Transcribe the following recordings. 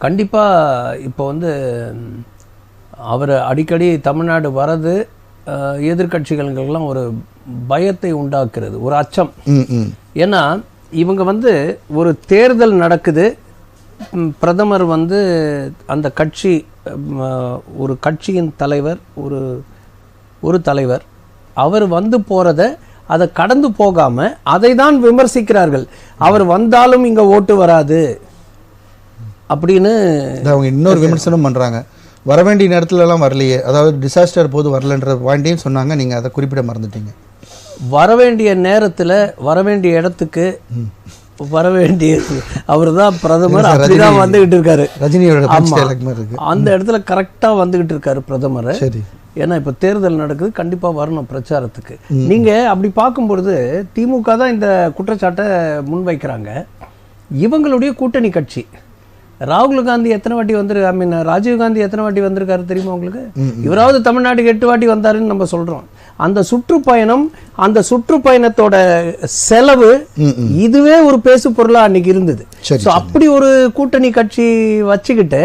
கண்டிப்பாக இப்போ வந்து அவர் அடிக்கடி தமிழ்நாடு வரது எதிர்கட்சிகளுக்கெல்லாம் ஒரு பயத்தை உண்டாக்குறது, ஒரு அச்சம். ஏன்னா இவங்க வந்து ஒரு தேர்தல் நடக்குது, பிரதமர் வந்து அந்த கட்சி ஒரு கட்சியின் தலைவர், ஒரு தலைவர் அவர் வந்து போகிறத அதை கடந்து போகாமல் அதை தான் விமர்சிக்கிறார்கள். அவர் வந்தாலும் இங்கே ஓட்டு வராது அப்படின்னு அவங்க இன்னொரு விமர்சனம் பண்ணுறாங்க. வரவேண்டிய நேரத்துலலாம் வரலையே, அதாவது டிசாஸ்டர் போது வரலன்ற பாயிண்டையும் சொன்னாங்க. நீங்கள் அதை குறிப்பிட மறந்துட்டீங்க. வரவேண்டிய நேரத்தில் வரவேண்டிய இடத்துக்கு வரவேண்டிய அவர் தான் பிரதமர், அப்படிதான் வந்துகிட்டு இருக்காரு. ரஜினியோட அந்த இடத்துல கரெக்டாக வந்துகிட்டு இருக்காரு பிரதமர். சரி, ஏன்னா இப்போ தேர்தல் நடக்குது, கண்டிப்பாக வரணும் பிரச்சாரத்துக்கு. நீங்கள் அப்படி பார்க்கும்பொழுது திமுக தான் இந்த குற்றச்சாட்டை முன்வைக்கிறாங்க. இவங்களுடைய கூட்டணி கட்சி ராகுல் காந்தி எத்தனை வாட்டி ராஜீவ் காந்தி எத்தனை வாட்டி வந்திருக்காரு தெரியுமா உங்களுக்கு? இவராவது தமிழ்நாட்டுக்கு 8 வாட்டி வந்தாருன்னு நம்ம சொல்றோம். அந்த சுற்றுப்பயணம், அந்த சுற்றுப்பயணத்தோட செலவு இதுவே ஒரு பேசு பொருளா அன்னைக்கு இருந்தது. அப்படி ஒரு கூட்டணி கட்சி வச்சுக்கிட்டு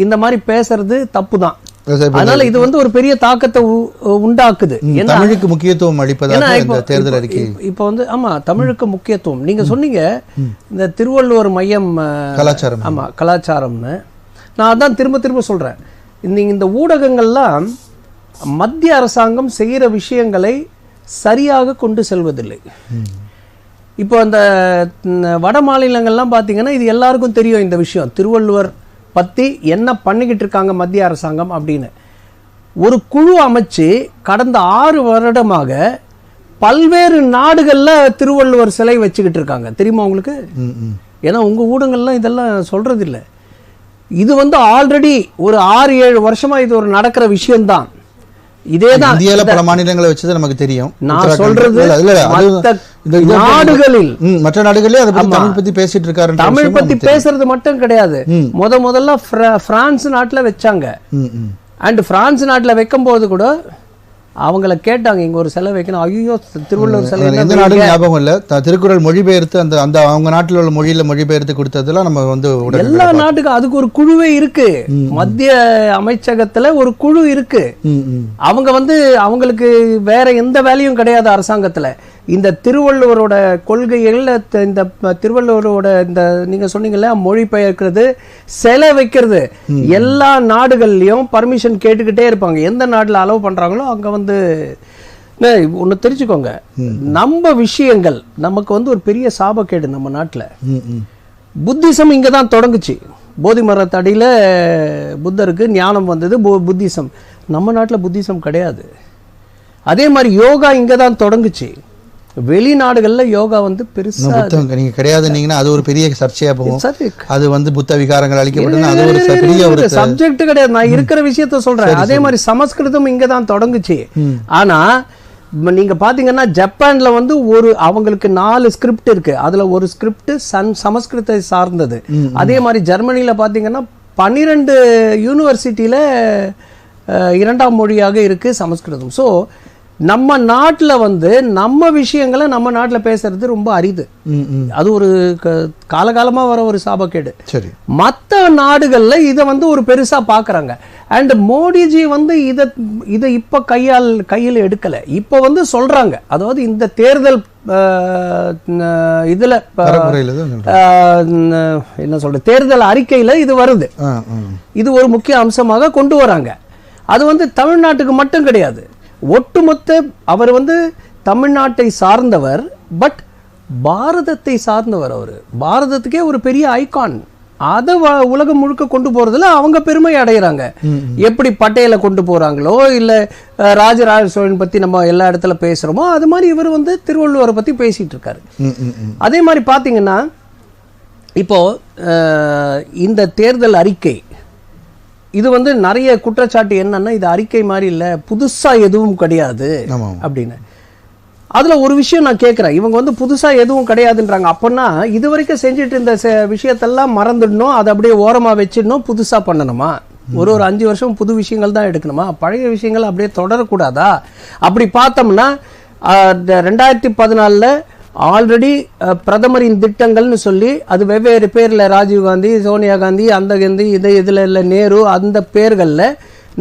இந்த மாதிரி பேசுறது தப்பு தான். அதனால இது வந்து ஒரு பெரிய தாக்கத்தை உண்டாக்குது. தமிழுக்கு முக்கியத்துவம் அளிப்பதாக இந்த தேர்தல் அறிக்கை. இப்போ வந்து ஆமா, தமிழுக்கு முக்கியத்துவம் நீங்க சொன்னீங்க. இந்த திருவள்ளுவர் மையம் கலாச்சாரம், ஆமா கலாச்சாரம்னு நான் அதான் திரும்ப திரும்ப சொல்றேன். நீங்க இந்த ஊடகங்கள்லாம் மத்திய அரசாங்கம் செய்யற விஷயங்களை சரியாக கொண்டு செல்வதில்லை. இப்போ அந்த வட மாநிலங்கள்லாம் பாத்தீங்கன்னா இது எல்லாருக்கும் தெரியும் இந்த விஷயம். திருவள்ளுவர் பத்தி என்ன பண்ணிக்கிட்டு இருக்காங்க மத்திய அரசாங்கம் அப்படின்னு ஒரு குழு அமைச்சு கடந்த 6 வருடமாக பல்வேறு நாடுகள்ல திருவள்ளுவர் சிலை வச்சுக்கிட்டு இருக்காங்க. தெரியுமா உங்களுக்கு? ஏன்னா உங்க ஊடகங்கள்லாம் இதெல்லாம் சொல்றது இல்லை. இது வந்து ஆல்ரெடி ஒரு 6-7 வருஷமா இது ஒரு நடக்கிற விஷயம்தான். இதேதான் இந்தியால பல மாநிலங்களை வச்சது நமக்கு தெரியும். நான் சொல்றது நாடுகளில், மற்ற நாடுகளில் அதை பத்தி தமிழ் பத்தி பேசிட்டு இருக்காரு. தமிழ் பத்தி பேசுறது மட்டும் கிடையாது. முதல்ல பிரான்ஸ் நாட்டுல வச்சாங்க. அண்ட் பிரான்ஸ் நாட்டுல வைக்கும் போது கூட அவங்கள கேட்டாங்க, இங்க ஒரு சிலை வைக்கணும். ஐயோ, திருவள்ளுவர் சிலை எந்த நாடு ஞாபகம் இல்ல. திருக்குறள் மொழிபெயர்த்து அந்த அவங்க நாட்டில் உள்ள மொழியில மொழிபெயர்த்து கொடுத்ததெல்லாம் நம்ம வந்து எல்லா நாட்டுக்கும் அதுக்கு ஒரு குழுவே இருக்கு. மத்திய அமைச்சகத்துல ஒரு குழு இருக்கு. அவங்க வந்து அவங்களுக்கு வேற எந்த வேலையும் கிடையாது அரசாங்கத்துல. இந்த திருவள்ளுவரோட கொள்கைகள், இந்த திருவள்ளுவரோட இந்த நீங்க சொன்னீங்கல்ல மொழிபெயர்க்கிறது, சிலை வைக்கிறது, எல்லா நாடுகள்லயும் பர்மிஷன் கேட்டுக்கிட்டே இருப்பாங்க. எந்த நாட்டுல அலோவ் பண்றாங்களோ அங்க வந்து ஒண்ணு தெரிஞ்சுக்கோங்க. நம்ம விஷயங்கள் நமக்கு வந்து ஒரு பெரிய சாபக்கேடு. நம்ம நாட்டுல புத்திசம் இங்கதான் தொடங்குச்சு. போதி மரத்தடியில புத்தருக்கு ஞானம் வந்தது, புத்திசம். நம்ம நாட்டுல புத்திசம் கிடையாது. அதே மாதிரி யோகா இங்கதான் தொடங்குச்சு. வெளிநாடுகள்ல யோகா வந்து பெருசா நீங்க கிடையாதுன்னீங்கன்னா அது ஒரு பெரிய சர்ச்சையா போகும். அது வந்து புத்த விகாரங்கள் அளிக்கப்பட்டது, அது ஒரு பெரிய ஒரு சப்ஜெக்ட் கிடையாது. நான் இருக்கிற விஷயத்த சொல்றேன். அதே மாதிரி சமஸ்கிருதம் இங்கதான் தொடங்குச்சு. ஆனா நீங்க பாத்தீங்கன்னா ஜப்பான்ல வந்து அவங்களுக்கு 4 ஸ்கிரிப்ட் இருக்கு. அதுல ஒரு ஸ்கிரிப்ட் சமஸ்கிருதத்தை சார்ந்தது. அதே மாதிரி ஜெர்மனில பாத்தீங்கன்னா 12 யூனிவர்சிட்டியில 2ஆம் மொழியாக இருக்கு சமஸ்கிருதம். ஸோ நம்ம நாட்டில் வந்து நம்ம விஷயங்களை நம்ம நாட்டில் பேசுறது ரொம்ப அரிது. அது ஒரு காலகாலமா வர ஒரு சாபக்கேடு. மற்ற நாடுகள்ல இதை வந்து ஒரு பெருசா பாக்குறாங்க. அண்ட் மோடிஜி வந்து இதை இப்ப கையில் எடுக்கல. இப்ப வந்து சொல்றாங்க, அதாவது இந்த தேர்தல் இதுல என்ன சொல்ற தேர்தல் அறிக்கையில இது வருது. இது ஒரு முக்கிய அம்சமாக கொண்டு வராங்க. அது வந்து தமிழ்நாட்டுக்கு மட்டும் கிடையாது, ஒட்டுமொத்த அவர் வந்து தமிழ்நாட்டை சார்ந்தவர், பட் பாரதத்தை சார்ந்தவர். அவர் பாரதத்துக்கே ஒரு பெரிய ஐகான். அதை உலகம் முழுக்க கொண்டு போறதுல அவங்க பெருமை அடைகிறாங்க. எப்படி பட்டேலை கொண்டு போறாங்களோ, இல்ல ராஜராஜ சோழன் பத்தி நம்ம எல்லா இடத்துல பேசுறோமோ, அது மாதிரி இவர் வந்து திருவள்ளுவரை பத்தி பேசிட்டு இருக்காரு. அதே மாதிரி பாத்தீங்கன்னா இப்போ இந்த தேர்தல் அறிக்கை இது வந்து நிறைய குற்றச்சாட்டு என்னன்னா, இது அறிக்கை மாதிரி இல்ல, புதுசா எதுவும் கிடையாது அப்படின்னு. அதுல ஒரு விஷயம் நான் கேட்கிறேன், இவங்க வந்து புதுசா எதுவும் கிடையாதுன்றாங்க. அப்பன்னா இது வரைக்கும் செஞ்சுட்டு இருந்த விஷயத்தெல்லாம் மறந்துடணும், அதை அப்படியே ஓரமா வச்சிடணும், புதுசா பண்ணணுமா? ஒரு 5 வருஷம் புது விஷயங்கள் தான் எடுக்கணுமா? பழைய விஷயங்கள் அப்படியே தொடரக்கூடாதா? அப்படி பார்த்தோம்னா 2014 ஆல்ரெடி பிரதமரின் திட்டங்கள்னு சொல்லி அது வெவ்வேறு பேர்ல ராஜீவ் காந்தி, சோனியா காந்தி, அந்த காந்தி, இதுல இல்ல நேரு, அந்த பேர்கள்ல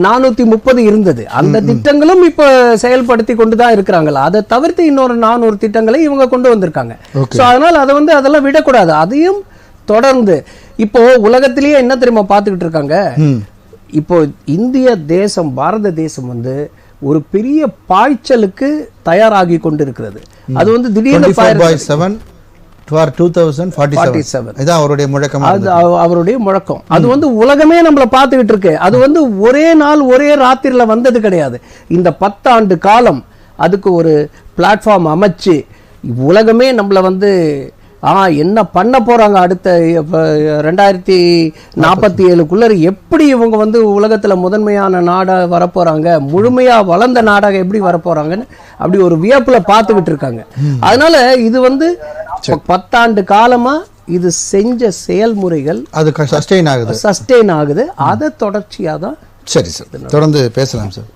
430 இருந்தது. அந்த திட்டங்களும் இப்ப செயல்படுத்தி கொண்டுதான் இருக்கிறாங்களா. அதை தவிர்த்து இன்னொரு 400 திட்டங்களை இவங்க கொண்டு வந்திருக்காங்க. சோ அதனால அதை வந்து அதெல்லாம் விடக்கூடாது. அதையும் தொடர்ந்து இப்போ உலகத்திலேயே என்ன தெரியுமா பார்த்துக்கிட்டு இருக்காங்க, இப்போ இந்திய தேசம், பாரத தேசம் வந்து ஒரு பெரிய பாய்ச்சலுக்கு தயாராகி கொண்டிருக்கிறது. அது வந்து திடீர்னு 2047 இதான் அவருடைய முழக்கம். அது அவருடைய முழக்கம். அது வந்து உலகமே நம்மள பார்த்துக்கிட்டு இருக்கு. அது வந்து ஒரே நாள் ஒரே ராத்திரில வந்தது கிடையாது. இந்த 10 ஆண்டு காலம் அதுக்கு ஒரு பிளாட்ஃபார்ம் அமைச்சு உலகமே நம்மள வந்து என்ன பண்ண போறாங்க அடுத்த 2047க்குள்ள எப்படி இவங்க வந்து உலகத்துல முதன்மையான நாடா வரப்போறாங்க, முழுமையா வளர்ந்த நாடாக எப்படி வரப்போறாங்கன்னு அப்படி ஒரு வியப்புல பார்த்துக்கிட்டு இருக்காங்க. அதனால இது வந்து 10 ஆண்டு காலமா இது செஞ்ச செயல்முறைகள் அது சஸ்டெயின் ஆகுது. அதை தொடர்ச்சியா தான். சரி சார், தொடர்ந்து பேசலாம் சார்.